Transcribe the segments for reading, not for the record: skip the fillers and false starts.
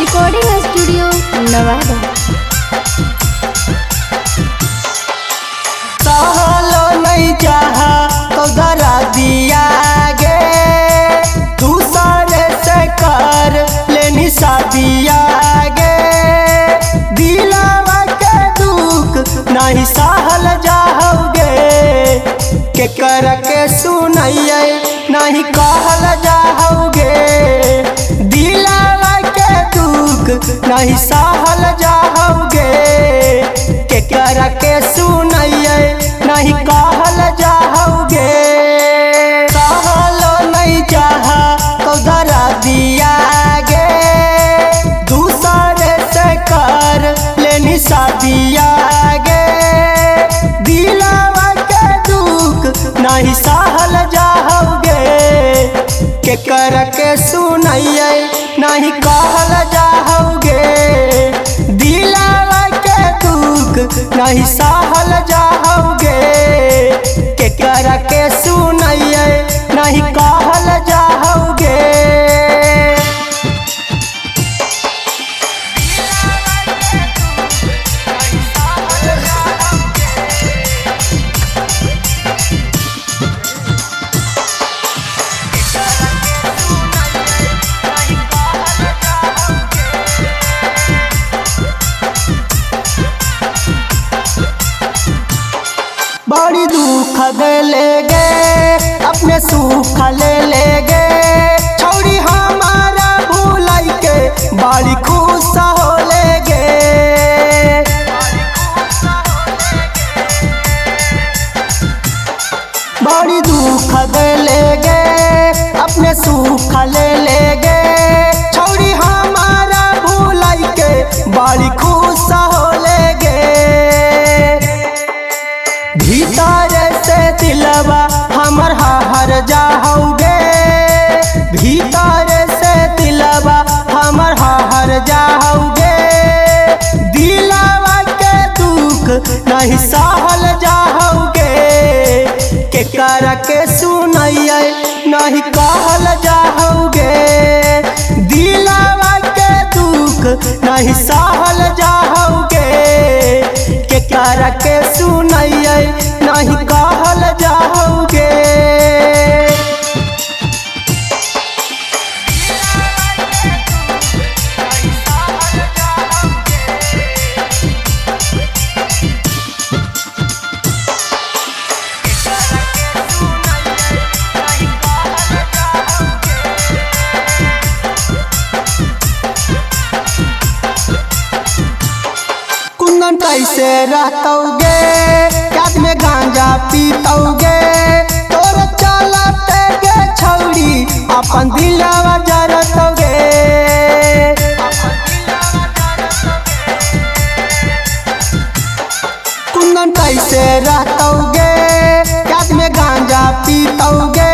Recording studio Nawada. सहलो नहीं चाहा तो डरा दिया गे, दूसरे से कर लेनी शादिया गे। दिलावा के दुख नहीं सहल जाओगे, के कर के सुनइए नहीं कहल जाओगे। दिलावा के दुख नहीं सहल जाओगे, के कर के सुनइए नहीं कहल जाओगे। सहलो नहीं चाहा तो डरा दिया गे, दूसरे से कर लेनी शादिया गे। दिलावा के दुख नहीं सहल जाओगे, के कर के सुनइए नहीं कहल जाओगे। दिलावा के दुख नहीं सहल जाओगे, के कर के सुनइए नहीं कहल जाओगे। बड़ी दुख दे लेगे अपने सुख ले लेगे, छोड़ी हमारा भूलाई के बड़ी खुश हो लेगे। बड़ी दुख दे लेगे अपने सुख ले लेगे, छोड़ी हमारा भूलाई के बड़ी खुश हो लेगे। भीतर से दिलवा हमर हर जाओगे, भीतर से दिलवा हमर हर जाओगे। दिलवा के दुख नहीं सहल जाओगे, के कर के सुनइए नहीं कहल जाओगे। दिलवा के दुख नहीं सहल जाओगे, के कर के सुनइए नहीं कहल जाओगे। कुंदन कैसे रहतोगे, याद में गांजा पीतोगे। तोर चलते गे छौड़ी अपन दिलवा जरतोगे। कुंदन कैसे रहतोगे, याद में गांजा पीतोगे।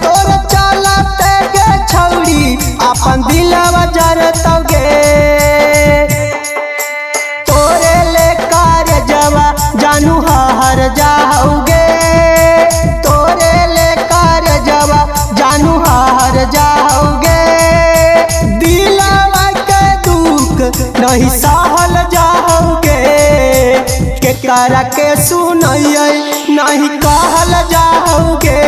तोर चलते गे छौड़ी अपन दिलवा जरतोगे। जानू हर जाओगे, तोरे लेकर जवा जानू हर जाओगे। दिलवा के दुख नहीं सहल जाओगे, के कर के सुनइए नहीं कहल जाओगे।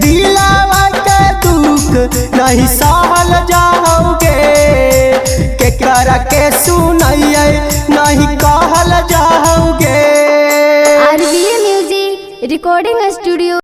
दिलवा के दुख नहीं सहल जाओगे, के कर के सुनइए नहीं कहल जाओगे। RBA music recording